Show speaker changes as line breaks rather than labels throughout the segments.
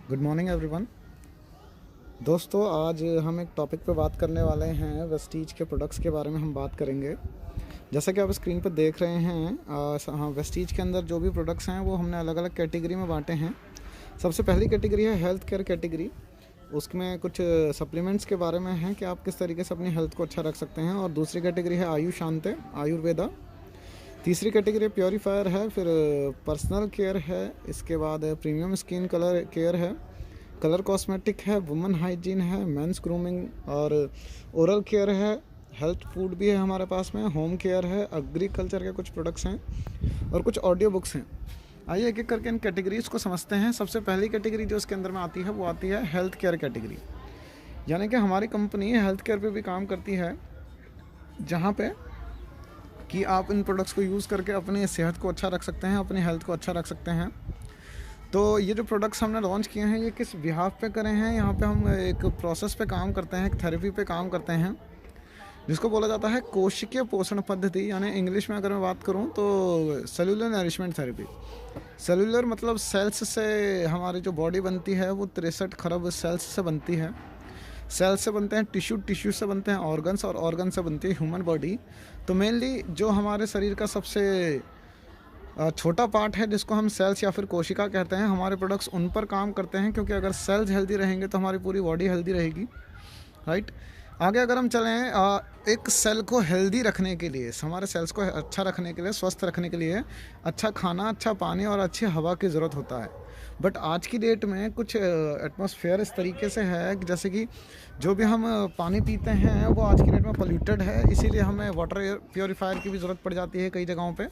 Good morning everyone. दोस्तों, आज हम एक टॉपिक पे बात करने वाले हैं। वेस्टीज के प्रोडक्ट्स के बारे में हम बात करेंगे। जैसा कि आप स्क्रीन पर देख रहे हैं, हाँ, वेस्टीज के अंदर जो भी प्रोडक्ट्स हैं वो हमने अलग अलग कैटेगरी में बांटे हैं। सबसे पहली कैटेगरी है हेल्थ केयर कैटेगरी। उसमें कुछ सप्लीमेंट्स के बारे में है कि आप किस तरीके से अपनी हेल्थ को अच्छा रख सकते हैं। और दूसरी कैटेगरी है आयुशांते, आयुर्वेदा। तीसरी कैटेगरी प्योरीफायर है। फिर पर्सनल केयर है। इसके बाद प्रीमियम स्किन कलर केयर है, कलर कॉस्मेटिक है, वुमेन हाइजीन है, मेंस ग्रूमिंग और ओरल केयर है। हेल्थ फूड भी है हमारे पास में, होम केयर है, एग्रीकल्चर के कुछ प्रोडक्ट्स हैं और कुछ ऑडियो बुक्स हैं। आइए एक एक करके इन कैटेगरीज को समझते हैं। सबसे पहली कैटेगरी जो इसके अंदर में आती है वो आती है हेल्थ केयर कैटेगरी। यानी कि हमारी कंपनी हेल्थ केयर पे भी काम करती है, जहाँ पे कि आप इन प्रोडक्ट्स को यूज़ करके अपनी सेहत को अच्छा रख सकते हैं, अपनी हेल्थ को अच्छा रख सकते हैं। तो ये जो प्रोडक्ट्स हमने लॉन्च किए हैं ये किस बिहाफ पे करे हैं, यहाँ पे हम एक प्रोसेस पे काम करते हैं, एक थेरेपी पे काम करते हैं, जिसको बोला जाता है कोशिकीय पोषण पद्धति। यानी इंग्लिश में अगर मैं बात करूँ तो सेलुलर नरिशमेंट थेरेपी। सेलुलर मतलब सेल्स से हमारी जो बॉडी बनती है वो 63 खरब सेल्स से बनती है। सेल्स से बनते हैं टिश्यू, टिश्यू से बनते हैं ऑर्गन्स, और ऑर्गन से बनती है ह्यूमन बॉडी। तो मेनली जो हमारे शरीर का सबसे छोटा पार्ट है जिसको हम सेल्स या फिर कोशिका कहते हैं, हमारे प्रोडक्ट्स उन पर काम करते हैं। क्योंकि अगर सेल्स हेल्दी रहेंगे तो हमारी पूरी बॉडी हेल्दी रहेगी, राइट। आगे अगर हम चलें, एक सेल को हेल्दी रखने के लिए, हमारे सेल्स को अच्छा रखने के लिए, स्वस्थ रखने के लिए अच्छा खाना, अच्छा पानी और अच्छी हवा की ज़रूरत होता है। बट आज की डेट में कुछ एटमॉस्फेयर इस तरीके से है कि जैसे कि जो भी हम पानी पीते हैं वो आज की डेट में पोल्यूटेड है। इसीलिए हमें वाटर प्योरीफायर की भी ज़रूरत पड़ जाती है कई जगहों पे।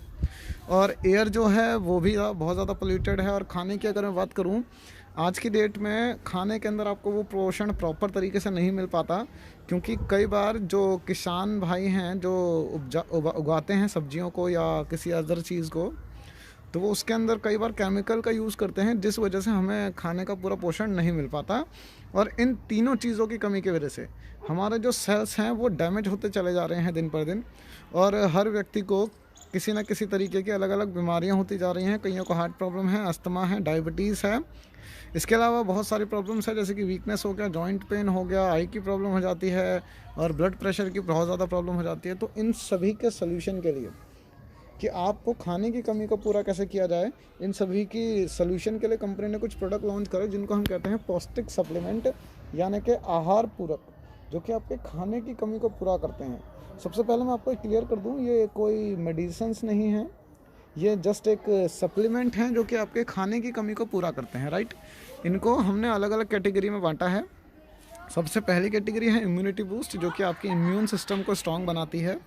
और एयर जो है वो भी बहुत ज़्यादा पोल्यूटेड है। और खाने की अगर मैं बात करूँ, आज की डेट में खाने के अंदर आपको वो पोषण प्रॉपर तरीके से नहीं मिल पाता। क्योंकि कई बार जो किसान भाई हैं जो उगाते हैं सब्जियों को या किसी अदर चीज़ को, तो वो उसके अंदर कई बार केमिकल का यूज़ करते हैं, जिस वजह से हमें खाने का पूरा पोषण नहीं मिल पाता। और इन तीनों चीज़ों की कमी की वजह से हमारे जो सेल्स हैं वो डैमेज होते चले जा रहे हैं दिन पर दिन। और हर व्यक्ति को किसी न किसी तरीके की अलग अलग बीमारियां होती जा रही हैं। कईयों को हार्ट प्रॉब्लम है, अस्थमा है, डायबिटीज़ है। इसके अलावा बहुत सारी प्रॉब्लम्स है, जैसे कि वीकनेस हो गया, जॉइंट पेन हो गया, आई की प्रॉब्लम हो जाती है और ब्लड प्रेशर की बहुत ज़्यादा प्रॉब्लम हो जाती है। तो इन सभी के सल्यूशन के लिए कि आपको खाने की कमी को पूरा कैसे किया जाए, इन सभी की सल्यूशन के लिए कंपनी ने कुछ प्रोडक्ट लॉन्च करे जिनको हम कहते हैं पौष्टिक सप्लीमेंट, यानी कि आहार पूरक, जो कि आपके खाने की कमी को पूरा करते हैं। सबसे पहले मैं आपको क्लियर कर दूं, ये कोई मेडिसिन्स नहीं है, ये जस्ट एक सप्लीमेंट हैं जो कि आपके खाने की कमी को पूरा करते हैं, राइट। इनको हमने अलग अलग कैटेगरी में बांटा है। सबसे पहली कैटेगरी है इम्यूनिटी बूस्ट, जो कि आपकी इम्यून सिस्टम को स्ट्रॉन्ग बनाती है।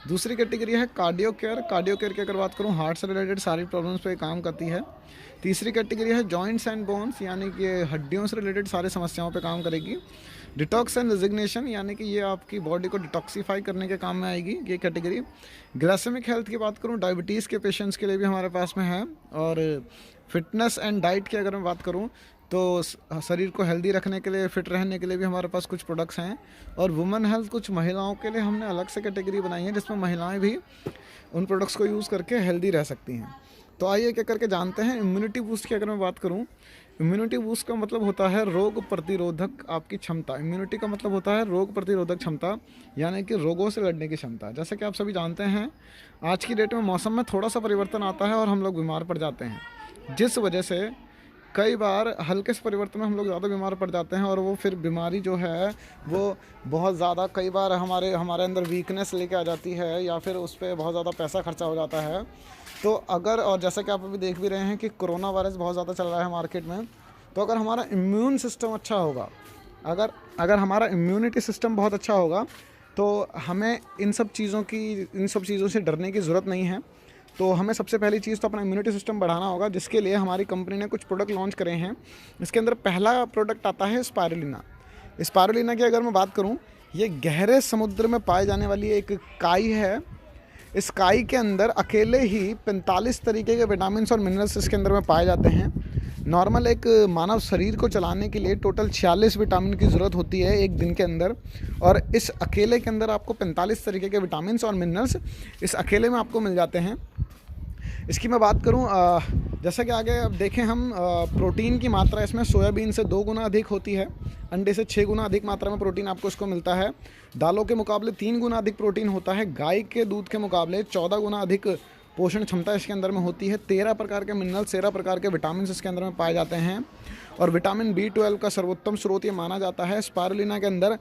दूसरी कैटेगरी है कार्डियो केयर। कार्डियो केयर की अगर बात करूँ, हार्ट से रिलेटेड सारी प्रॉब्लम्स पे काम करती है। तीसरी कैटेगरी है जॉइंट्स एंड बोन्स, यानी कि हड्डियों से रिलेटेड सारी समस्याओं पे काम करेगी। डिटॉक्स एंड रिजिग्नेशन, यानी कि ये आपकी बॉडी को डिटॉक्सीफाई करने के काम में आएगी ये कैटेगरी। ग्लाइसेमिक हेल्थ की बात करूँ, डायबिटीज़ के पेशेंट्स के लिए भी हमारे पास में है। और फिटनेस एंड डाइट की अगर मैं बात करूँ तो शरीर को हेल्दी रखने के लिए, फिट रहने के लिए भी हमारे पास कुछ प्रोडक्ट्स हैं। और वुमेन हेल्थ, कुछ महिलाओं के लिए हमने अलग से कैटेगरी बनाई है जिसमें महिलाएं भी उन प्रोडक्ट्स को यूज़ करके हेल्दी रह सकती हैं। तो आइए क्या करके जानते हैं। इम्यूनिटी बूस्ट की अगर मैं बात करूं, इम्यूनिटी बूस्ट का मतलब होता है रोग प्रतिरोधक आपकी क्षमता। इम्यूनिटी का मतलब होता है रोग प्रतिरोधक क्षमता, यानी कि रोगों से लड़ने की क्षमता। जैसे कि आप सभी जानते हैं, आज की डेट में मौसम में थोड़ा सा परिवर्तन आता है और हम लोग बीमार पड़ जाते हैं, जिस वजह से कई बार हल्के से परिवर्तन में हम लोग ज़्यादा बीमार पड़ जाते हैं। और वो फिर बीमारी जो है वो बहुत ज़्यादा कई बार हमारे अंदर वीकनेस लेके आ जाती है, या फिर उस पर बहुत ज़्यादा पैसा खर्चा हो जाता है। तो अगर, और जैसा कि आप अभी देख भी रहे हैं कि कोरोना वायरस बहुत ज़्यादा चल रहा है मार्केट में, तो अगर हमारा इम्यून सिस्टम अच्छा होगा, अगर हमारा इम्यूनिटी सिस्टम बहुत अच्छा होगा, तो हमें इन सब चीज़ों से डरने की ज़रूरत नहीं है। तो हमें सबसे पहली चीज़ तो अपना इम्यूनिटी सिस्टम बढ़ाना होगा, जिसके लिए हमारी कंपनी ने कुछ प्रोडक्ट लॉन्च करे हैं। इसके अंदर पहला प्रोडक्ट आता है स्पायरुलिना। स्पायरुलिना की अगर मैं बात करूं, ये गहरे समुद्र में पाए जाने वाली एक काई है। इस काई के अंदर अकेले ही 45 तरीके के विटामिन और मिनरल्स इसके अंदर में पाए जाते हैं। नॉर्मल एक मानव शरीर को चलाने के लिए टोटल 46 विटामिन की ज़रूरत होती है एक दिन के अंदर, और इस अकेले के अंदर आपको 45 तरीके के विटामिन और मिनरल्स इस अकेले में आपको मिल जाते हैं। इसकी मैं बात करूं, जैसा कि आगे अब देखें हम, प्रोटीन की मात्रा इसमें सोयाबीन से 2 गुना अधिक होती है, अंडे से 6 गुना अधिक मात्रा में प्रोटीन आपको इसको मिलता है, दालों के मुकाबले 3 गुना अधिक प्रोटीन होता है, गाय के दूध के मुकाबले 14 गुना अधिक पोषण क्षमता इसके अंदर में होती है, 13 प्रकार के मिनरल्स, 13 प्रकार के विटामिन इसके अंदर में पाए जाते हैं, और विटामिन B12 का सर्वोत्तम स्रोत ये माना जाता है। स्पारुलिना के अंदर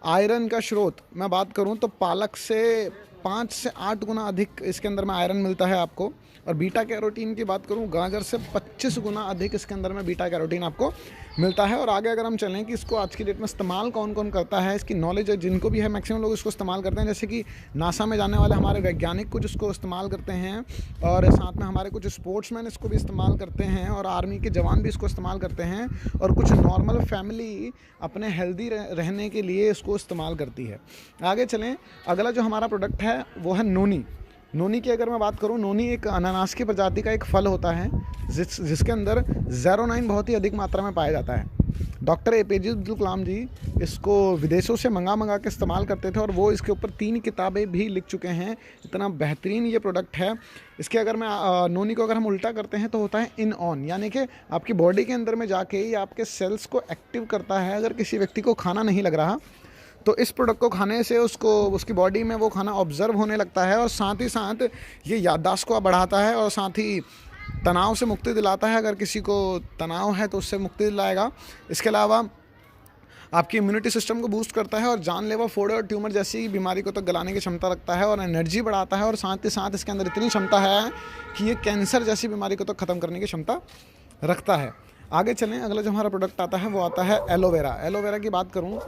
आयरन का स्रोत मैं बात करूं तो पालक से 5 से 8 गुना अधिक इसके अंदर में आयरन मिलता है आपको, और बीटा कैरोटीन की बात करूं गाजर से 25 गुना अधिक इसके अंदर में बीटा कैरोटीन आपको मिलता है। और आगे अगर हम चलें कि इसको आज की डेट में इस्तेमाल कौन कौन करता है, इसकी नॉलेज जिनको भी है मैक्सिमम लोग इसको इस्तेमाल करते हैं, जैसे कि नासा में जाने वाले हमारे वैज्ञानिक कुछ इसको इस्तेमाल करते हैं, और साथ में हमारे कुछ स्पोर्ट्समैन इसको भी इस्तेमाल करते हैं, और आर्मी के जवान भी इसको इस्तेमाल करते हैं, और कुछ नॉर्मल फैमिली अपने हेल्दी रहने के लिए इसको इस्तेमाल करती है। आगे चलें, अगला जो हमारा प्रोडक्ट है वो है नोनी। नोनी की अगर मैं बात करूं, नोनी एक अनानास की प्रजाति का एक फल होता है जिसके अंदर ज़ेरोनाइन बहुत ही अधिक मात्रा में पाया जाता है। डॉक्टर APJ अब्दुल कलाम जी इसको विदेशों से मंगा के इस्तेमाल करते थे, और वो इसके ऊपर 3 किताबें भी लिख चुके हैं। इतना बेहतरीन ये प्रोडक्ट है। इसके अगर मैं नोनी को अगर हम उल्टा करते हैं तो होता है इन ऑन, यानी कि आपकी बॉडी के अंदर में जाके ये आपके सेल्स को एक्टिव करता है। अगर किसी व्यक्ति को खाना नहीं लग रहा तो इस प्रोडक्ट को खाने से उसकी बॉडी में वो खाना ऑब्जर्व होने लगता है, और साथ ही साथ ये याददाश्त को बढ़ाता है, और साथ ही तनाव से मुक्ति दिलाता है। अगर किसी को तनाव है तो उससे मुक्ति दिलाएगा। इसके अलावा आपकी इम्यूनिटी सिस्टम को बूस्ट करता है, और जानलेवा फोड़े और ट्यूमर जैसी बीमारी को तो गलाने की क्षमता रखता है, और एनर्जी बढ़ाता है, और साथ ही साथ इसके अंदर इतनी क्षमता है कि ये कैंसर जैसी बीमारी को तो ख़त्म करने की क्षमता रखता है। आगे चलें, अगला जो हमारा प्रोडक्ट आता है वो आता है एलोवेरा। एलोवेरा की बात करूं,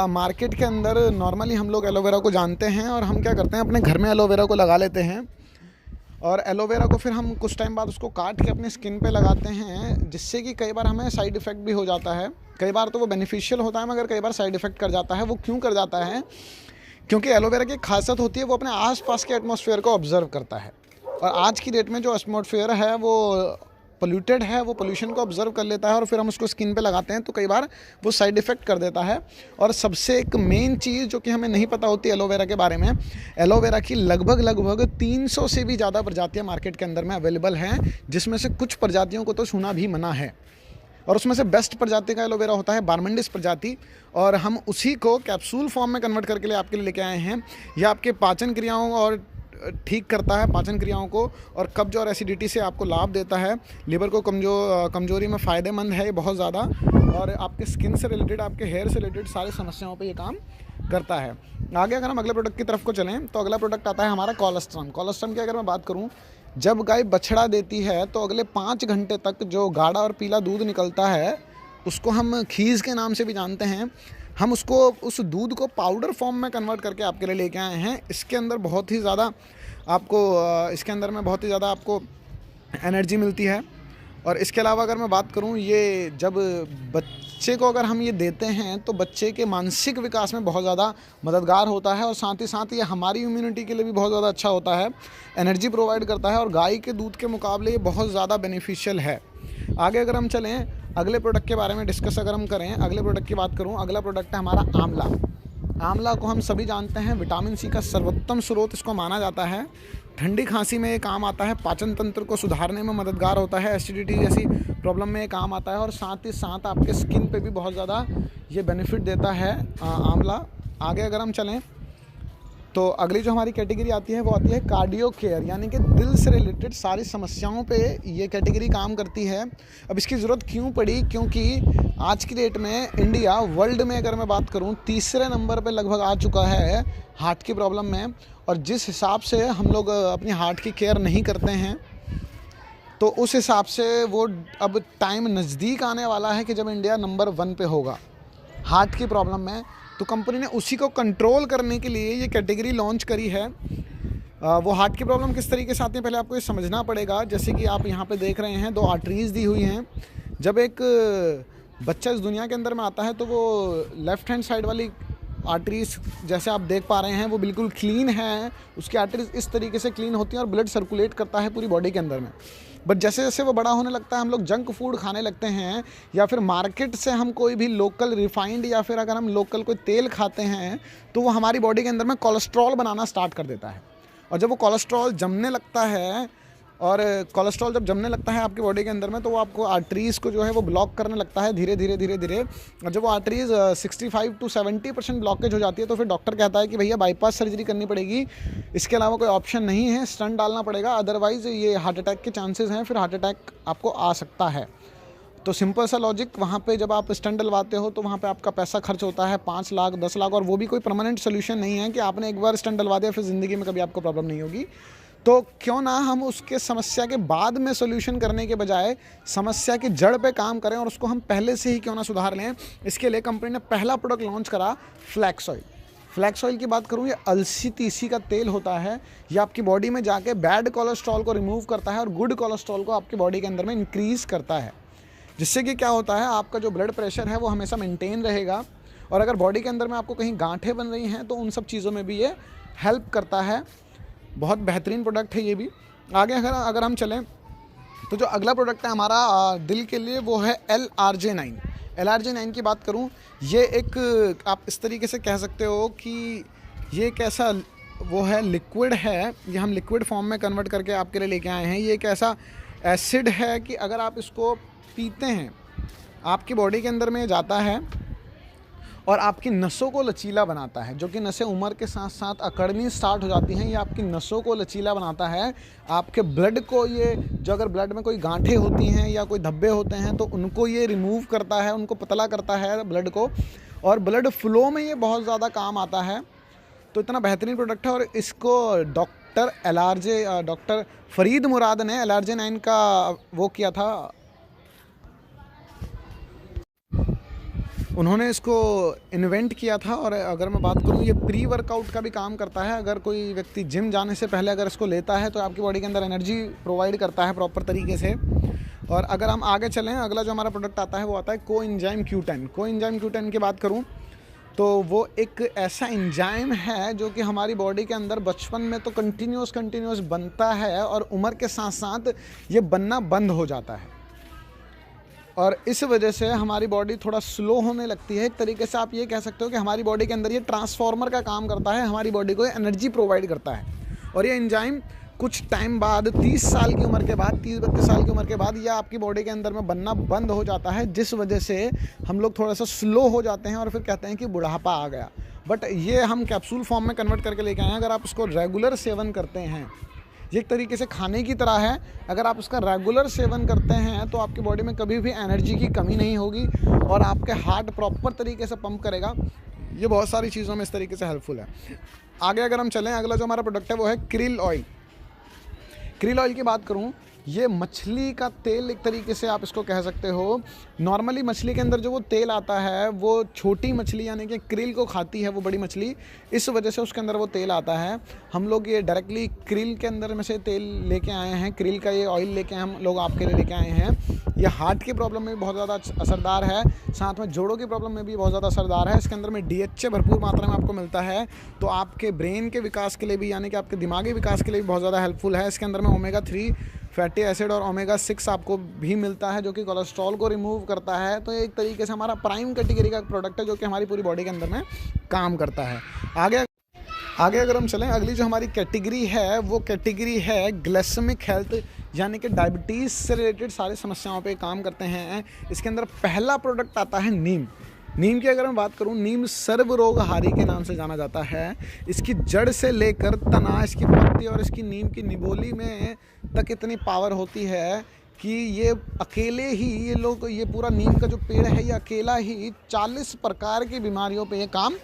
मार्केट के अंदर नॉर्मली हम लोग एलोवेरा को जानते हैं, और हम क्या करते हैं अपने घर में एलोवेरा को लगा लेते हैं, और एलोवेरा को फिर हम कुछ टाइम बाद उसको काट के अपने स्किन पे लगाते हैं, जिससे कि कई बार हमें साइड इफ़ेक्ट भी हो जाता है। कई बार तो वो बेनिफिशियल होता है, मगर कई बार साइड इफ़ेक्ट कर जाता है। वो क्यों कर जाता है? क्योंकि एलोवेरा की खासियत होती है वो अपने आसपास के एटमॉस्फेयर को ऑब्जर्व करता है, और आज की डेट में जो एटमॉस्फेयर है वो पोल्यूटेड है, वो पोल्यूशन को ऑब्जर्व कर लेता है, और फिर हम उसको स्किन पे लगाते हैं तो कई बार वो साइड इफ़ेक्ट कर देता है। और सबसे एक मेन चीज़ जो कि हमें नहीं पता होती एलोवेरा के बारे में, एलोवेरा की लगभग 300 से भी ज़्यादा प्रजातियां मार्केट के अंदर में अवेलेबल हैं, जिसमें से कुछ प्रजातियों को तो छूना भी मना है, और उसमें से बेस्ट प्रजाति का एलोवेरा होता है बारमंडिस प्रजाति, और हम उसी को कैप्सूल फॉर्म में कन्वर्ट करके आपके लिए लेके आए हैं। यह आपके पाचन क्रियाओं और ठीक करता है, पाचन क्रियाओं को, और कब्ज और एसिडिटी से आपको लाभ देता है। लिवर को कमजोरी में फ़ायदेमंद है ये बहुत ज़्यादा, और आपके स्किन से रिलेटेड, आपके हेयर से रिलेटेड सारी समस्याओं पे ये काम करता है। आगे अगर हम अगले प्रोडक्ट की तरफ को चलें तो अगला प्रोडक्ट आता है हमारा कोलेस्ट्रम। कोलेस्ट्रम की अगर मैं बात करूँ, जब गाय बछड़ा देती है तो अगले 5 घंटे तक जो गाढ़ा और पीला दूध निकलता है उसको हम खीज़ के नाम से भी जानते हैं। हम उस दूध को पाउडर फॉर्म में कन्वर्ट करके आपके लिए लेके आए हैं। इसके अंदर बहुत ही ज़्यादा आपको एनर्जी मिलती है। और इसके अलावा अगर मैं बात करूं, ये जब बच्चे को अगर हम ये देते हैं तो बच्चे के मानसिक विकास में बहुत ज़्यादा मददगार होता है, और साथ ही साथ ये हमारी इम्यूनिटी के लिए भी बहुत ज़्यादा अच्छा होता है, एनर्जी प्रोवाइड करता है, और गाय के दूध के मुकाबले ये बहुत ज़्यादा बेनिफिशियल है। आगे अगर हम चलें, अगले प्रोडक्ट के बारे में डिस्कस अगर हम करें, अगले प्रोडक्ट की बात करूं, अगला प्रोडक्ट है हमारा आंवला। आंवला को हम सभी जानते हैं विटामिन C का सर्वोत्तम स्रोत इसको माना जाता है। ठंडी खांसी में ये काम आता है, पाचन तंत्र को सुधारने में मददगार होता है, एसिडिटी जैसी प्रॉब्लम में ये काम आता है, और साथ ही साथ आपके स्किन पे भी बहुत ज़्यादा ये बेनिफिट देता है आंवला। आगे अगर हम चलें तो अगली जो हमारी कैटेगरी आती है वो आती है कार्डियो केयर, यानी कि दिल से रिलेटेड सारी समस्याओं पे ये कैटेगरी काम करती है। अब इसकी ज़रूरत क्यों पड़ी? क्योंकि आज की डेट में इंडिया वर्ल्ड में अगर मैं बात करूं 3रे नंबर पे लगभग आ चुका है हार्ट की प्रॉब्लम में, और जिस हिसाब से हम लोग अपनी हार्ट की केयर नहीं करते हैं तो उस हिसाब से वो अब टाइम नज़दीक आने वाला है कि जब इंडिया नंबर 1 पे होगा हार्ट की प्रॉब्लम में। तो कंपनी ने उसी को कंट्रोल करने के लिए ये कैटेगरी लॉन्च करी है। वो हार्ट की प्रॉब्लम किस तरीके से आती है पहले आपको ये समझना पड़ेगा। जैसे कि आप यहाँ पे देख रहे हैं 2 आर्टरीज़ दी हुई हैं। जब एक बच्चा इस दुनिया के अंदर में आता है तो वो लेफ़्ट हैंड साइड वाली आर्टरीज जैसे आप देख पा रहे हैं वो बिल्कुल क्लीन है, उसकी आर्टरीज इस तरीके से क्लीन होती हैं और ब्लड सर्कुलेट करता है पूरी बॉडी के अंदर में। बट जैसे जैसे वो बड़ा होने लगता है हम लोग जंक फूड खाने लगते हैं, या फिर मार्केट से हम कोई भी लोकल रिफाइंड या फिर अगर हम लोकल कोई तेल खाते हैं तो वो हमारी बॉडी के अंदर में कोलेस्ट्रॉल बनाना स्टार्ट कर देता है। और जब वो कोलेस्ट्रॉल जमने लगता है और कोलेस्ट्रॉल जब जमने लगता है आपकी बॉडी के अंदर में तो वो आपको आर्टरीज़ को जो है वो ब्लॉक करने लगता है धीरे धीरे धीरे धीरे। और जब वो आर्टरीज़ 65 to 70% ब्लॉकेज हो जाती है तो फिर डॉक्टर कहता है कि भैया बाईपास सर्जरी करनी पड़ेगी, इसके अलावा कोई ऑप्शन नहीं है, स्टंट डालना पड़ेगा, अदरवाइज़ ये हार्ट अटैक के चांसेस हैं, फिर हार्ट अटैक आपको आ सकता है। तो सिंपल सा लॉजिक, वहाँ पे जब आप स्टंट डलवाते हो तो वहाँ पे आपका पैसा खर्च होता है 5 लाख 10 लाख, और वो भी कोई परमानेंट सोल्यूशन नहीं है कि आपने एक बार स्टंट डलवा दिया फिर ज़िंदगी में कभी आपको प्रॉब्लम नहीं होगी। तो क्यों ना हम उसके समस्या के बाद में सोल्यूशन करने के बजाय समस्या की जड़ पे काम करें और उसको हम पहले से ही क्यों ना सुधार लें। इसके लिए कंपनी ने पहला प्रोडक्ट लॉन्च करा, फ्लैक्स ऑयल। फ्लैक्स ऑयल की बात करूँ, ये अलसी तीसी का तेल होता है, ये आपकी बॉडी में जाके बैड कोलेस्ट्रॉल को रिमूव करता है और गुड कोलेस्ट्रॉल को आपकी बॉडी के अंदर में इंक्रीज़ करता है, जिससे कि क्या होता है आपका जो ब्लड प्रेशर है वो हमेशा मेंटेन रहेगा। और अगर बॉडी के अंदर में आपको कहीं गांठें बन रही हैं तो उन सब चीज़ों में भी ये हेल्प करता है। बहुत बेहतरीन प्रोडक्ट है ये भी। आगे अगर हम चलें तो जो अगला प्रोडक्ट है हमारा दिल के लिए वो है LRJ9। LRJ9 की बात करूं, ये एक आप इस तरीके से कह सकते हो कि ये एक ऐसा वो है, लिक्विड है, ये हम लिक्विड फॉर्म में कन्वर्ट करके आपके लिए लेके आए हैं। ये एक ऐसा एसिड है कि अगर आप इसको पीते हैं आपकी बॉडी के अंदर में जाता है और आपकी नसों को लचीला बनाता है, जो कि नसें उम्र के साथ साथ अकड़नी स्टार्ट हो जाती हैं, ये आपकी नसों को लचीला बनाता है। आपके ब्लड को ये, जो अगर ब्लड में कोई गांठें होती हैं या कोई धब्बे होते हैं तो उनको ये रिमूव करता है, उनको पतला करता है ब्लड को, और ब्लड फ्लो में ये बहुत ज़्यादा काम आता है। तो इतना बेहतरीन प्रोडक्ट है। और इसको डॉक्टर फरीद मुराद ने LRJ9 का वो किया था, उन्होंने इसको इन्वेंट किया था। और अगर मैं बात करूँ, ये प्री वर्कआउट का भी काम करता है। अगर कोई व्यक्ति जिम जाने से पहले अगर इसको लेता है तो आपकी बॉडी के अंदर एनर्जी प्रोवाइड करता है प्रॉपर तरीके से। और अगर हम आगे चलें, अगला जो हमारा प्रोडक्ट आता है वो आता है कोएंजाइम Q10। कोएंजाइम Q10 की बात करूँ तो वो एक ऐसा एंजाइम है जो कि हमारी बॉडी के अंदर बचपन में तो कंटिन्यूस बनता है और उम्र के साथ साथ ये बनना बंद हो जाता है, और इस वजह से हमारी बॉडी थोड़ा स्लो होने लगती है। एक तरीके से आप ये कह सकते हो कि हमारी बॉडी के अंदर ये ट्रांसफार्मर का काम करता है, हमारी बॉडी को एनर्जी प्रोवाइड करता है। और ये एंजाइम कुछ टाइम बाद 30 साल की उम्र के बाद, 30-32 साल की उम्र के बाद ये आपकी बॉडी के अंदर में बनना बंद हो जाता है, जिस वजह से हम लोग थोड़ा सा स्लो हो जाते हैं और फिर कहते हैं कि बुढ़ापा आ गया। बट ये हम कैप्सूल फॉर्म में कन्वर्ट करके लेके आए हैं। अगर आप उसको रेगुलर सेवन करते हैं, ये एक तरीके से खाने की तरह है, अगर आप उसका रेगुलर सेवन करते हैं तो आपकी बॉडी में कभी भी एनर्जी की कमी नहीं होगी और आपके हार्ट प्रॉपर तरीके से पंप करेगा। ये बहुत सारी चीज़ों में इस तरीके से हेल्पफुल है। आगे अगर हम चलें, अगला जो हमारा प्रोडक्ट है वो है krill ऑयल। krill ऑयल की बात करूं, ये मछली का तेल एक तरीके से आप इसको कह सकते हो। नॉर्मली मछली के अंदर जो वो तेल आता है वो छोटी मछली यानी कि krill को खाती है वो बड़ी मछली, इस वजह से उसके अंदर वो तेल आता है। हम लोग ये डायरेक्टली krill के अंदर में से तेल लेके आए हैं, krill का ये ऑयल लेके हम लोग आपके लिए लेके आए हैं। ये हार्ट की प्रॉब्लम में भी बहुत ज़्यादा असरदार है, साथ में जोड़ों की प्रॉब्लम में भी बहुत ज़्यादा असरदार है। इसके अंदर में DHA भरपूर मात्रा में आपको मिलता है, तो आपके ब्रेन के विकास के लिए भी, यानी कि आपके दिमागी विकास के लिए भी बहुत ज़्यादा हेल्पफुल है। इसके अंदर में omega-3 फैटी एसिड और omega-6 आपको भी मिलता है, जो कि कोलेस्ट्रॉल को रिमूव करता है। तो एक तरीके से हमारा प्राइम कैटेगरी का प्रोडक्ट है जो कि हमारी पूरी बॉडी के अंदर में काम करता है। आगे अगर हम चलें, अगली जो हमारी कैटेगरी है वो कैटेगरी है ग्लाइसेमिक हेल्थ, यानी कि डायबिटीज़ से रिलेटेड सारी समस्याओं पे काम करते हैं। इसके अंदर पहला प्रोडक्ट आता है नीम। नीम की अगर मैं बात करूं, नीम सर्व रोगहारी के नाम से जाना जाता है। इसकी जड़ से लेकर तना, इसकी पत्ती और इसकी नीम की निबोली में तक इतनी पावर होती है कि ये अकेले ही ये पूरा नीम का जो पेड़ है ये अकेला ही 40 प्रकार की बीमारियों पे ये काम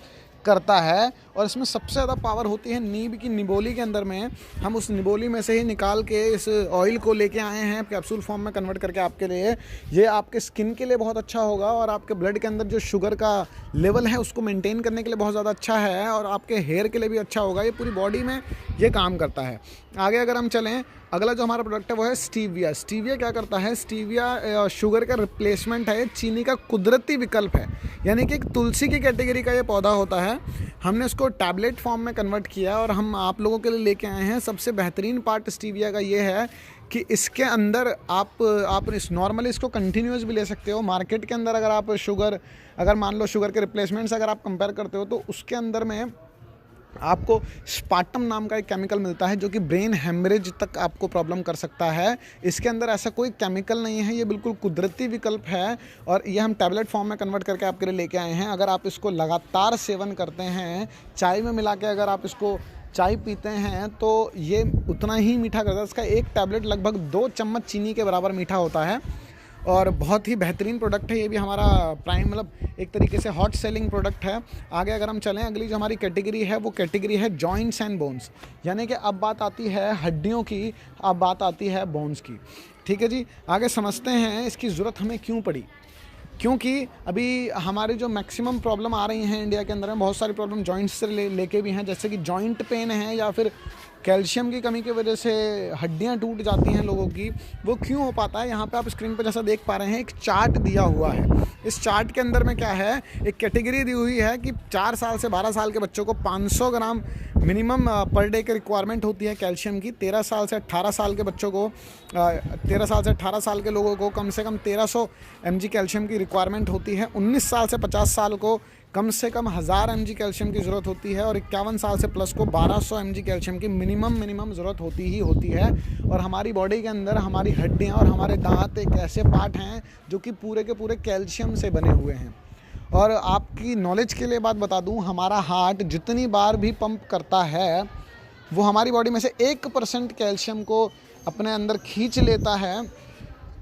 करता है। और इसमें सबसे ज़्यादा पावर होती है नीम की निबोली के अंदर में। हम उस निबोली में से ही निकाल के इस ऑयल को लेके आए हैं कैप्सूल फॉर्म में कन्वर्ट करके आपके लिए। ये आपके स्किन के लिए बहुत अच्छा होगा और आपके ब्लड के अंदर जो शुगर का लेवल है उसको मेंटेन करने के लिए बहुत ज़्यादा अच्छा है, और आपके हेयर के लिए भी अच्छा होगा। ये पूरी बॉडी में ये काम करता है। आगे अगर हम चलें, अगला जो हमारा प्रोडक्ट है वो है स्टीविया। स्टीविया क्या करता है? स्टीविया शुगर का रिप्लेसमेंट है, चीनी का कुदरती विकल्प है, यानी कि एक तुलसी की कैटेगरी का ये पौधा होता है। हमने इसको टैबलेट फॉर्म में कन्वर्ट किया और हम आप लोगों के लिए लेके आए हैं। सबसे बेहतरीन पार्ट स्टीविया का ये है कि इसके अंदर आप इस नॉर्मली इसको कंटिन्यूस भी ले सकते हो। मार्केट के अंदर अगर आप अगर मान लो शुगर के रिप्लेसमेंट्स अगर आप कंपेयर करते हो तो उसके अंदर में आपको स्पार्टम नाम का एक केमिकल मिलता है जो कि ब्रेन हेमरेज तक आपको प्रॉब्लम कर सकता है। इसके अंदर ऐसा कोई केमिकल नहीं है, ये बिल्कुल कुदरती विकल्प है और ये हम टैबलेट फॉर्म में कन्वर्ट करके आपके लिए लेके आए हैं। अगर आप इसको लगातार सेवन करते हैं, चाय में मिला के अगर आप इसको चाय पीते हैं तो ये उतना ही मीठा करता है। इसका एक टैबलेट लगभग 2 चम्मच चीनी के बराबर मीठा होता है और बहुत ही बेहतरीन प्रोडक्ट है। ये भी हमारा प्राइम मतलब एक तरीके से हॉट सेलिंग प्रोडक्ट है। आगे अगर हम चलें, अगली जो हमारी कैटेगरी है वो कैटेगरी है जॉइंट्स एंड बोन्स, यानी कि अब बात आती है हड्डियों की, अब बात आती है बोन्स की। ठीक है जी, आगे समझते हैं इसकी ज़रूरत हमें क्यों पड़ी। क्योंकि अभी हमारे जो मैक्सिमम प्रॉब्लम आ रही हैं इंडिया के अंदर में, बहुत सारी प्रॉब्लम जॉइंट्स से लेके भी हैं, जैसे कि जॉइंट पेन है या फिर कैल्शियम की कमी की वजह से हड्डियां टूट जाती हैं लोगों की। वो क्यों हो पाता है, यहाँ पे आप स्क्रीन पर जैसा देख पा रहे हैं एक चार्ट दिया हुआ है। इस चार्ट के अंदर में क्या है, एक कैटेगरी दी हुई है कि 4 साल से 12 साल के बच्चों को 500 ग्राम मिनिमम पर डे की रिक्वायरमेंट होती है कैल्शियम की। 13 साल से 18 साल के बच्चों को 13 साल से 18 साल के लोगों को कम से कम 1300 mg कैल्शियम की रिक्वायरमेंट होती है। 19 साल से 50 साल को कम से कम 1000 mg कैल्शियम की ज़रूरत होती है और 51 साल से प्लस को 1200 mg कैल्शियम की मिनिमम ज़रूरत होती है। और हमारी बॉडी के अंदर हमारी हड्डियाँ और हमारे दांत एक ऐसे पार्ट हैं जो कि पूरे के पूरे कैल्शियम से बने हुए हैं। और आपकी नॉलेज के लिए बात बता दूं, हमारा हार्ट जितनी बार भी पंप करता है वो हमारी बॉडी में से 1% कैल्शियम को अपने अंदर खींच लेता है।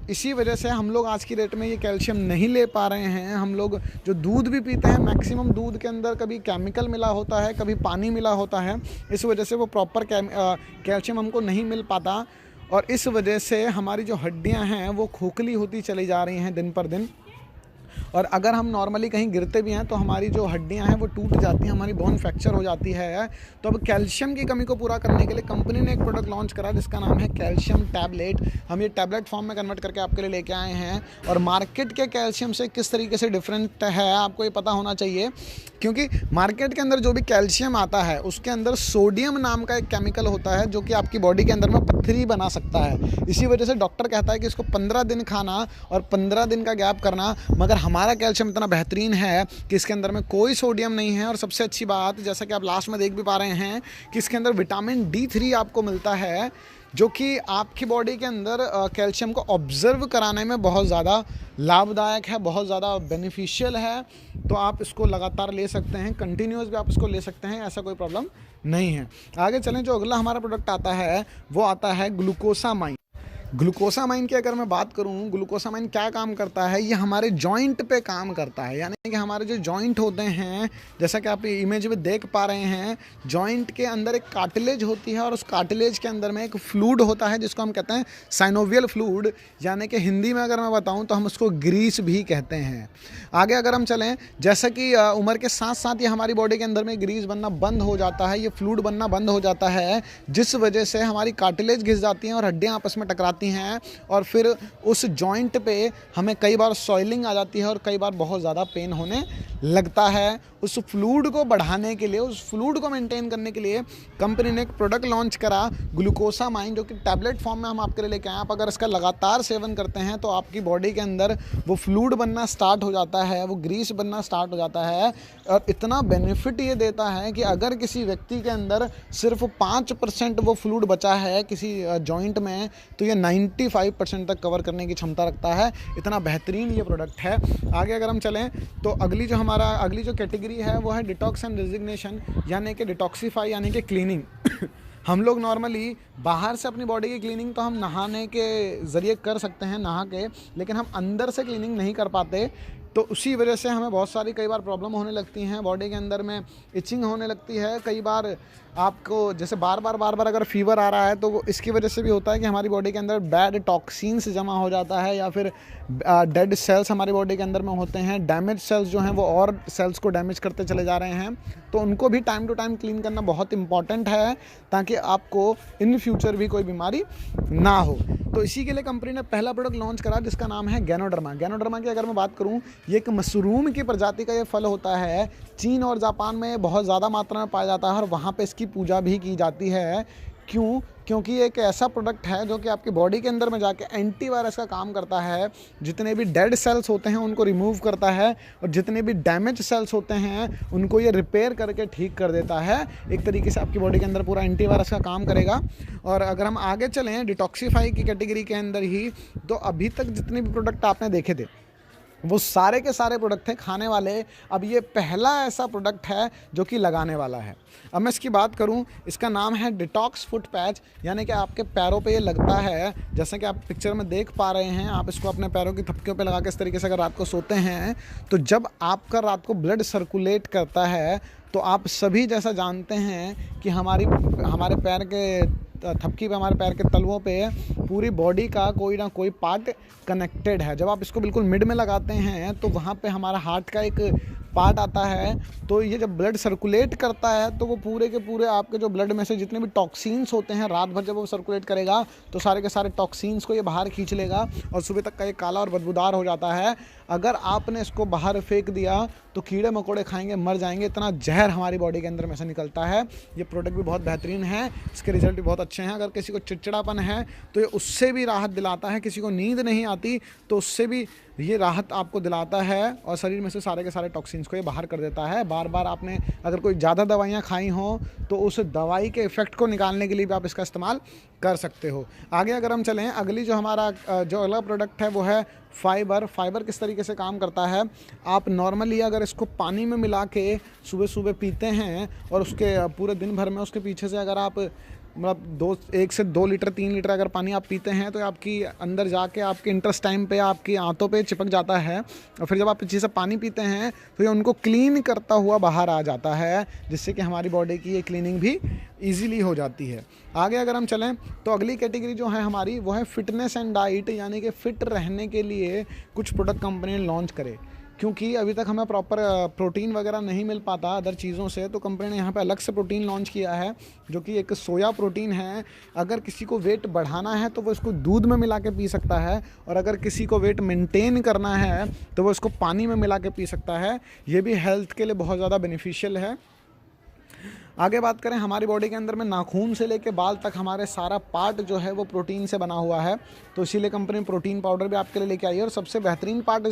इसी वजह से हम लोग आज की डेट में ये कैल्शियम नहीं ले पा रहे हैं। हम लोग जो दूध भी पीते हैं, मैक्सिमम दूध के अंदर कभी केमिकल मिला होता है, कभी पानी मिला होता है। इस वजह से वो प्रॉपर कैल्शियम हमको नहीं मिल पाता और इस वजह से हमारी जो हड्डियां हैं वो खोखली होती चली जा रही हैं दिन पर दिन। और अगर हम नॉर्मली कहीं गिरते भी हैं तो हमारी जो हड्डियां हैं वो टूट जाती हैं, हमारी बोन फ्रैक्चर हो जाती है। तो अब कैल्शियम की कमी को पूरा करने के लिए कंपनी ने एक प्रोडक्ट लॉन्च करा जिसका नाम है कैल्शियम टैबलेट। हम ये टैबलेट फॉर्म में कन्वर्ट करके आपके लिए लेके आए हैं और मार्केट के कैल्शियम से किस तरीके से डिफरेंट है आपको ये पता होना चाहिए, क्योंकि मार्केट के अंदर जो भी कैल्शियम आता है उसके अंदर सोडियम नाम का एक केमिकल होता है जो कि आपकी बॉडी के अंदर में पत्थरी बना सकता है। इसी वजह से डॉक्टर कहता है कि इसको 15 दिन खाना और 15 दिन का गैप करना। मगर हमारा कैल्शियम इतना बेहतरीन है कि इसके अंदर में कोई सोडियम नहीं है और सबसे अच्छी बात, जैसा कि आप लास्ट में देख भी पा रहे हैं कि इसके अंदर विटामिन D3 आपको मिलता है जो कि आपकी बॉडी के अंदर कैल्शियम को ऑब्जर्व कराने में बहुत ज़्यादा लाभदायक है, बहुत ज़्यादा बेनिफिशियल है। तो आप इसको लगातार ले सकते हैं, कंटिन्यूस भी आप इसको ले सकते हैं, ऐसा कोई प्रॉब्लम नहीं है। आगे चलें, जो अगला हमारा प्रोडक्ट आता है वो आता है ग्लूकोसामाइन। ग्लूकोसामाइन की अगर मैं बात करूं, ग्लूकोसामाइन क्या काम करता है, ये हमारे जॉइंट पे काम करता है। यानी कि हमारे जो जॉइंट होते हैं, जैसा कि आप इमेज में देख पा रहे हैं, जॉइंट के अंदर एक कार्टिलेज होती है और उस कार्टिलेज के अंदर में एक फ्लूइड होता है जिसको हम कहते हैं साइनोवियल फ्लूइड, यानी कि हिंदी में अगर मैं बताऊं तो हम उसको ग्रीस भी कहते हैं। आगे अगर हम चलें, जैसा कि उम्र के साथ साथ ये हमारी बॉडी के अंदर में ग्रीस बनना बंद हो जाता है, ये फ्लूइड बनना बंद हो जाता है, जिस वजह से हमारी कार्टिलेज घिस जाती हैं और हड्डियाँ आपस में टकराती हैं और फिर उस जॉइंट पे हमें कई बार सॉइलिंग आ जाती है और कई बार बहुत ज़्यादा पेन होने लगता है। उस फ्लूइड को बढ़ाने के लिए, उस फ्लूइड को मेंटेन करने के लिए कंपनी ने एक प्रोडक्ट लॉन्च करा ग्लूकोसामाइन, जो कि टैबलेट फॉर्म में हम आपके लिए लेके आए। आप अगर इसका लगातार सेवन करते हैं तो आपकी बॉडी के अंदर वो फ्लूइड बनना स्टार्ट हो जाता है, वो ग्रीस बनना स्टार्ट हो जाता है और इतना बेनिफिट ये देता है कि अगर किसी व्यक्ति के अंदर सिर्फ 5% वो फ्लूइड बचा है किसी जॉइंट में, तो ये 95% तक कवर करने की क्षमता रखता है। इतना बेहतरीन ये प्रोडक्ट है। आगे अगर हम चलें तो अगली जो कैटेगरी है वो है डिटॉक्स एंड रेजिग्नेशन, यानी कि डिटॉक्सीफाई यानी कि क्लीनिंग। हम लोग नॉर्मली बाहर से अपनी बॉडी की क्लीनिंग तो हम नहाने के ज़रिए कर सकते हैं, नहा के, लेकिन हम अंदर से क्लीनिंग नहीं कर पाते। तो उसी वजह से हमें बहुत सारी कई बार प्रॉब्लम होने लगती हैं, बॉडी के अंदर में इचिंग होने लगती है। कई बार आपको जैसे बार बार अगर फीवर आ रहा है तो वो इसकी वजह से भी होता है कि हमारी बॉडी के अंदर बैड टॉक्सिन्स जमा हो जाता है या फिर डेड सेल्स हमारी बॉडी के अंदर में होते हैं। डैमेज सेल्स जो हैं वो और सेल्स को डैमेज करते चले जा रहे हैं, तो उनको भी टाइम टू टाइम क्लीन करना बहुत इंपॉर्टेंट है ताकि आपको इन फ्यूचर भी कोई बीमारी ना हो। तो इसी के लिए कंपनी ने पहला प्रोडक्ट लॉन्च करा जिसका नाम है गैनोडर्मा। गैनोडर्मा की अगर मैं बात करूं, ये एक मशरूम की प्रजाति का ये फल होता है। चीन और जापान में बहुत ज़्यादा मात्रा में पाया जाता है और वहाँ पे इसकी पूजा भी की जाती है, क्यों? क्योंकि ये एक ऐसा प्रोडक्ट है जो कि आपकी बॉडी के अंदर में जाके एंटीवायरस का काम करता है। जितने भी डेड सेल्स होते हैं उनको रिमूव करता है और जितने भी डैमेज सेल्स होते हैं उनको ये रिपेयर करके ठीक कर देता है। एक तरीके से आपकी बॉडी के अंदर पूरा एंटीवायरस का काम करेगा। और अगर हम आगे चलें डिटॉक्सीफाई की कैटेगरी के अंदर ही, तो अभी तक जितने भी प्रोडक्ट आपने देखे थे वो सारे के सारे प्रोडक्ट थे खाने वाले। अब ये पहला ऐसा प्रोडक्ट है जो कि लगाने वाला है। अब मैं इसकी बात करूं, इसका नाम है डिटॉक्स फुट पैच, यानी कि आपके पैरों पे ये लगता है। जैसा कि आप पिक्चर में देख पा रहे हैं, आप इसको अपने पैरों की थपकियों पे लगा के इस तरीके से अगर रात को सोते हैं तो जब आपका रात को ब्लड सर्कुलेट करता है तो आप सभी जैसा जानते हैं कि हमारे पैर के थपकी पे, हमारे पैर के तलवों पे पूरी बॉडी का कोई ना कोई पार्ट कनेक्टेड है। जब आप इसको बिल्कुल मिड में लगाते हैं तो वहाँ पे हमारा हार्ट का एक पार्ट आता है। तो ये जब ब्लड सर्कुलेट करता है तो वो पूरे के पूरे आपके जो ब्लड में से जितने भी टॉक्सिन्स होते हैं, रात भर जब वो सर्कुलेट करेगा तो सारे के सारे टॉक्सिन्स को ये बाहर खींच लेगा और सुबह तक का ये काला और बदबूदार हो जाता है। अगर आपने इसको बाहर फेंक दिया तो कीड़े मकोड़े खाएंगे, मर जाएंगे। इतना जहर हमारी बॉडी के अंदर में से निकलता है। ये प्रोडक्ट भी बहुत बेहतरीन है, इसके रिजल्ट भी बहुत अच्छे हैं। अगर किसी को चिड़चिड़ापन है तो ये उससे भी राहत दिलाता है। किसी को नींद नहीं आती तो उससे भी ये राहत आपको दिलाता है और शरीर में से सारे के सारे टॉक्सिन्स को ये बाहर कर देता है। बार बार आपने अगर कोई ज़्यादा दवाइयाँ खाई हों तो उस दवाई के इफ़ेक्ट को निकालने के लिए भी आप इसका इस्तेमाल कर सकते हो। आगे अगर हम चलें, अगली जो हमारा जो अगला प्रोडक्ट है वो है फाइबर। फाइबर किस तरीके से काम करता है? आप नॉर्मली अगर इसको पानी में मिला के सुबह सुबह पीते हैं और उसके पूरे दिन भर में उसके पीछे से अगर आप मतलब 1 से 2 लीटर 3 लीटर अगर पानी आप पीते हैं तो आपकी अंदर जाके आपके इंटेस्टाइन पे, आपकी आंतों पे चिपक जाता है। और फिर जब आप अच्छे से पानी पीते हैं तो ये उनको क्लीन करता हुआ बाहर आ जाता है, जिससे कि हमारी बॉडी की ये क्लीनिंग भी ईजीली हो जाती है। आगे अगर हम चलें तो अगली कैटेगरी जो है हमारी वो है फिटनेस एंड डाइट, यानी कि फ़िट रहने के लिए कुछ प्रोडक्ट कंपनी लॉन्च करे। क्योंकि अभी तक हमें प्रॉपर प्रोटीन वगैरह नहीं मिल पाता अदर चीज़ों से, तो कंपनी ने यहाँ पे अलग से प्रोटीन लॉन्च किया है जो कि एक सोया प्रोटीन है। अगर किसी को वेट बढ़ाना है तो वो इसको दूध में मिला के पी सकता है, और अगर किसी को वेट मेंटेन करना है तो वो इसको पानी में मिला के पी सकता है। ये भी हेल्थ के लिए बहुत ज़्यादा बेनिफिशियल है। आगे बात करें, हमारी बॉडी के अंदर में नाखून से लेके बाल तक हमारे सारा पार्ट जो है वो प्रोटीन से बना हुआ है, तो इसीलिए कंपनी प्रोटीन पाउडर भी आपके लिए लेके आई है। और सबसे बेहतरीन पार्ट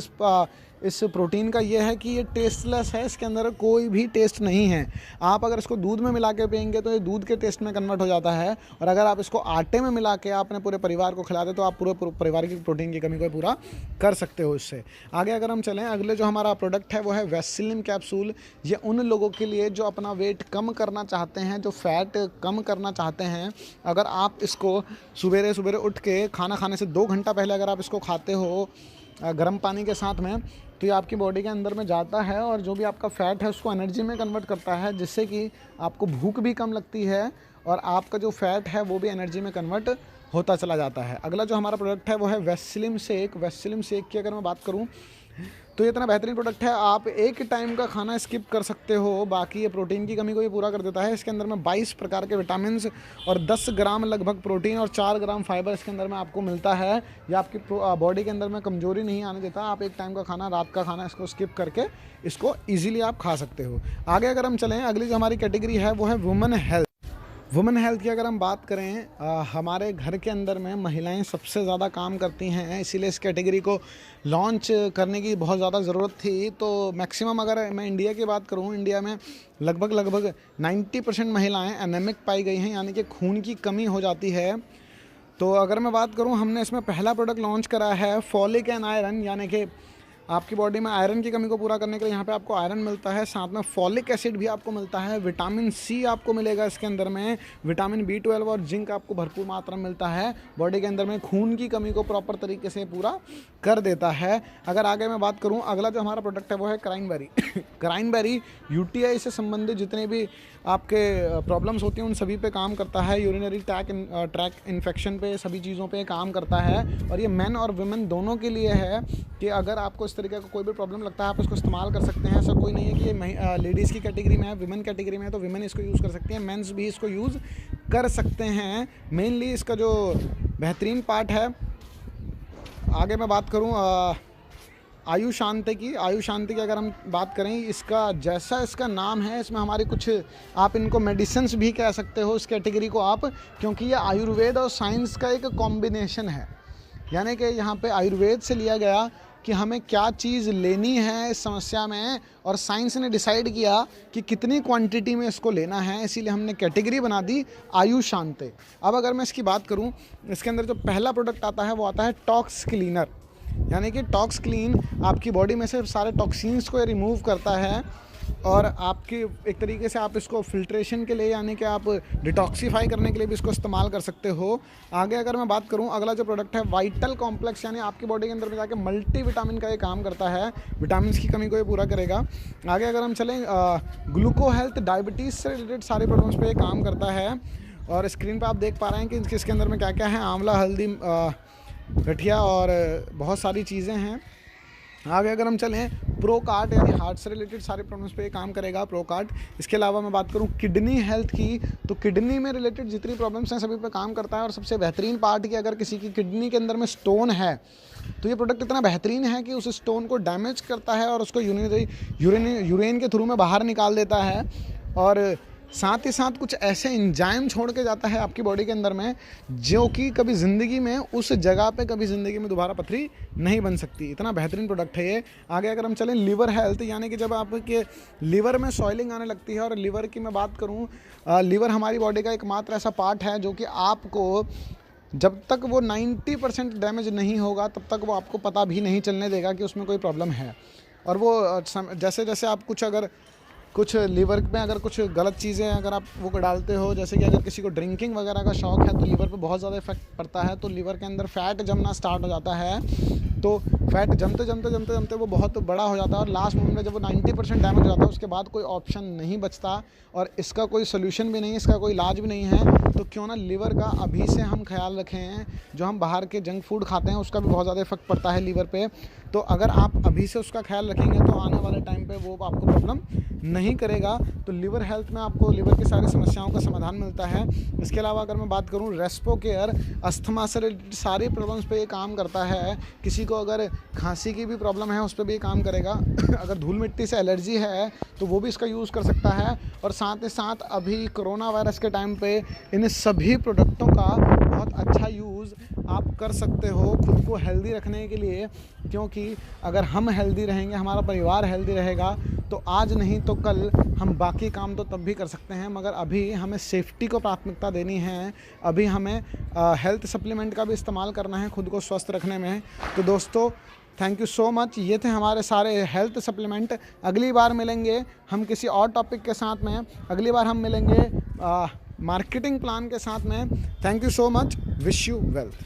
इस प्रोटीन का ये है कि ये टेस्टलेस है, इसके अंदर कोई भी टेस्ट नहीं है। आप अगर इसको दूध में मिला के पिएंगे तो ये दूध के टेस्ट में कन्वर्ट हो जाता है, और अगर आप इसको आटे में मिला के अपने पूरे परिवार को खिलाते तो आप पूरे परिवार की प्रोटीन की कमी को पूरा कर सकते हो इससे। आगे अगर हम चलें, अगले जो हमारा प्रोडक्ट है वो है वेस्लिन कैप्सूल। ये उन लोगों के लिए जो अपना वेट कम करना चाहते हैं, जो फैट कम करना चाहते हैं। अगर आप इसको सुबेरे सुबेरे उठ के खाना खाने से 2 घंटा पहले अगर आप इसको खाते हो गर्म पानी के साथ में, तो ये आपकी बॉडी के अंदर में जाता है और जो भी आपका फ़ैट है उसको एनर्जी में कन्वर्ट करता है, जिससे कि आपको भूख भी कम लगती है और आपका जो फ़ैट है वो भी एनर्जी में कन्वर्ट होता चला जाता है। अगला जो हमारा प्रोडक्ट है वो है वेस्लिम शेक। वेस्लिम शेक की अगर मैं बात करूं तो ये इतना बेहतरीन प्रोडक्ट है, आप एक टाइम का खाना स्किप कर सकते हो, बाकी ये प्रोटीन की कमी को ये पूरा कर देता है। इसके अंदर में 22 प्रकार के विटामिन और 10 ग्राम लगभग प्रोटीन और 4 ग्राम फाइबर इसके अंदर में आपको मिलता है। ये आपकी बॉडी के अंदर में कमजोरी नहीं आने देता। आप एक टाइम का खाना, रात का खाना इसको स्किप करके इसको ईजिली आप खा सकते हो। आगे अगर हम चलें, अगली जो हमारी कैटेगरी है वो है वुमेन हेल्थ। वुमेन हेल्थ की अगर हम बात करें, हमारे घर के अंदर में महिलाएं सबसे ज़्यादा काम करती हैं, इसीलिए इस कैटेगरी को लॉन्च करने की बहुत ज़्यादा ज़रूरत थी। तो मैक्सिमम अगर मैं इंडिया की बात करूं, इंडिया में लगभग 90% महिलाएं एनेमिक पाई गई हैं, यानी कि खून की कमी हो जाती है। तो अगर मैं बात करूं, हमने इसमें पहला प्रोडक्ट लॉन्च करा है फॉलिक एंड आयरन, यानी कि आपकी बॉडी में आयरन की कमी को पूरा करने के लिए यहाँ पे आपको आयरन मिलता है, साथ में फॉलिक एसिड भी आपको मिलता है, विटामिन सी आपको मिलेगा इसके अंदर में, विटामिन B12 और जिंक आपको भरपूर मात्रा में मिलता है। बॉडी के अंदर में खून की कमी को प्रॉपर तरीके से पूरा कर देता है। अगर आगे मैं बात करूँ, अगला जो हमारा प्रोडक्ट है वो है क्राइनबेरी। क्राइनबेरी UTI से संबंधित जितने भी आपके प्रॉब्लम्स होती हैं उन सभी पे काम करता है। यूरिनरी ट्रैक इन्फेक्शन पे, सभी चीज़ों पे काम करता है। और ये मेन और वुमेन दोनों के लिए है कि अगर आपको इस तरीके का कोई भी प्रॉब्लम लगता है आप इसको इस्तेमाल कर सकते हैं। ऐसा कोई नहीं है कि ये लेडीज़ की कैटेगरी में है, वुमेन कैटेगरी में है तो वुमेन इसको यूज़ कर सकती हैं, मेंस भी इसको यूज़ कर सकते हैं। मेनली इसका जो बेहतरीन पार्ट है, आगे मैं बात करूँ, आयु शांति की। आयु शांति की अगर हम बात करें, इसका जैसा इसका नाम है, इसमें हमारी कुछ, आप इनको मेडिसिन्स भी कह सकते हो इस कैटेगरी को आप, क्योंकि ये आयुर्वेद और साइंस का एक कॉम्बिनेशन है। यानी कि यहाँ पे आयुर्वेद से लिया गया कि हमें क्या चीज़ लेनी है इस समस्या में, और साइंस ने डिसाइड किया कि कितनी क्वांटिटी में इसको लेना है, इसीलिए हमने कैटेगरी बना दी आयु शांति। अब अगर मैं इसकी बात करूं, इसके अंदर जो पहला प्रोडक्ट आता है वो आता है टॉक्स क्लीनर। यानी कि टॉक्स क्लीन आपकी बॉडी में से सारे टॉक्सिन्स को रिमूव करता है, और आपकी एक तरीके से आप इसको फिल्ट्रेशन के लिए, यानी कि आप डिटॉक्सीफाई करने के लिए भी इसको इस्तेमाल कर सकते हो। आगे अगर मैं बात करूं, अगला जो प्रोडक्ट है वाइटल कॉम्प्लेक्स, यानी आपकी बॉडी के अंदर में जाके मल्टी विटामिन का ये काम करता है, विटामिन की कमी को ये पूरा करेगा। आगे अगर हम चलें, ग्लूको हेल्थ, डायबिटीज़ से रिलेटेड सारे प्रॉब्लम्स पे ये काम करता है। और स्क्रीन पर आप देख पा रहे हैं कि इसके अंदर में क्या क्या है, आंवला, हल्दी, गठिया और बहुत सारी चीज़ें हैं। आगे अगर हम चलें, प्रोकार्ट यानी हार्ट से रिलेटेड सारे प्रॉब्लम्स पे काम करेगा प्रोकार्ट। इसके अलावा मैं बात करूं किडनी हेल्थ की, तो किडनी में रिलेटेड जितनी प्रॉब्लम्स हैं सभी पे काम करता है। और सबसे बेहतरीन पार्ट कि अगर किसी की किडनी के अंदर में स्टोन है तो ये प्रोडक्ट इतना बेहतरीन है कि उस स्टोन को डैमेज करता है और उसको यूरिन के थ्रू में बाहर निकाल देता है, और साथ ही साथ कुछ ऐसे एंजाइम छोड़ के जाता है आपकी बॉडी के अंदर में जो कि कभी ज़िंदगी में उस जगह पे कभी ज़िंदगी में दोबारा पथरी नहीं बन सकती। इतना बेहतरीन प्रोडक्ट है ये। आगे अगर हम चलें, लिवर हेल्थ, यानी कि जब आपके लिवर में सॉइलिंग आने लगती है, और लिवर की मैं बात करूँ, लिवर हमारी बॉडी का एकमात्र ऐसा पार्ट है जो कि आपको जब तक वो 90% डैमेज नहीं होगा तब तक वो आपको पता भी नहीं चलने देगा कि उसमें कोई प्रॉब्लम है। और वो जैसे जैसे आप कुछ लीवर में अगर कुछ गलत चीज़ें अगर आप वो डालते हो, जैसे कि अगर किसी को ड्रिंकिंग वगैरह का शौक है तो लीवर पे बहुत ज़्यादा इफेक्ट पड़ता है। तो लीवर के अंदर फैट जमना स्टार्ट हो जाता है, तो फैट जमते वो बहुत बड़ा हो जाता है, और लास्ट मोमेंट में जब वो 90% डैमेज हो जाता है उसके बाद कोई ऑप्शन नहीं बचता, और इसका कोई सोल्यूशन भी नहीं है, इसका कोई इलाज भी नहीं है। तो क्यों ना लिवर का अभी से हम ख्याल रखें। जो हम बाहर के जंक फूड खाते हैं उसका भी बहुत ज़्यादा इफेक्ट पड़ता है लीवर पे, तो अगर आप अभी से उसका ख्याल रखेंगे तो आने वाले टाइम पे वो आपको प्रॉब्लम नहीं करेगा। तो लिवर हेल्थ में आपको लिवर की सारी समस्याओं का समाधान मिलता है। इसके अलावा अगर मैं बात करूं, रेस्पो केयर, अस्थमा से रिलेटेड सारी प्रॉब्लम्स पे ये काम करता है। किसी को अगर खांसी की भी प्रॉब्लम है उस पर भी ये काम करेगा। अगर धूल मिट्टी से एलर्जी है तो वो भी इसका यूज़ कर सकता है। और साथ ही साथ अभी कोरोना वायरस के टाइम पे इन सभी प्रोडक्टों का बहुत अच्छा यूज़ आप कर सकते हो खुद को हेल्दी रखने के लिए, क्योंकि अगर हम हेल्दी रहेंगे, हमारा परिवार हेल्दी रहेगा, तो आज नहीं तो कल हम बाकी काम तो तब भी कर सकते हैं। मगर अभी हमें सेफ्टी को प्राथमिकता देनी है, अभी हमें हेल्थ सप्लीमेंट का भी इस्तेमाल करना है खुद को स्वस्थ रखने में। तो दोस्तों, थैंक यू सो मच। ये थे हमारे सारे हेल्थ सप्लीमेंट। अगली बार मिलेंगे हम किसी और टॉपिक के साथ में, अगली बार हम मिलेंगे मार्केटिंग प्लान के साथ में। Thank you so much. Wish you wealth.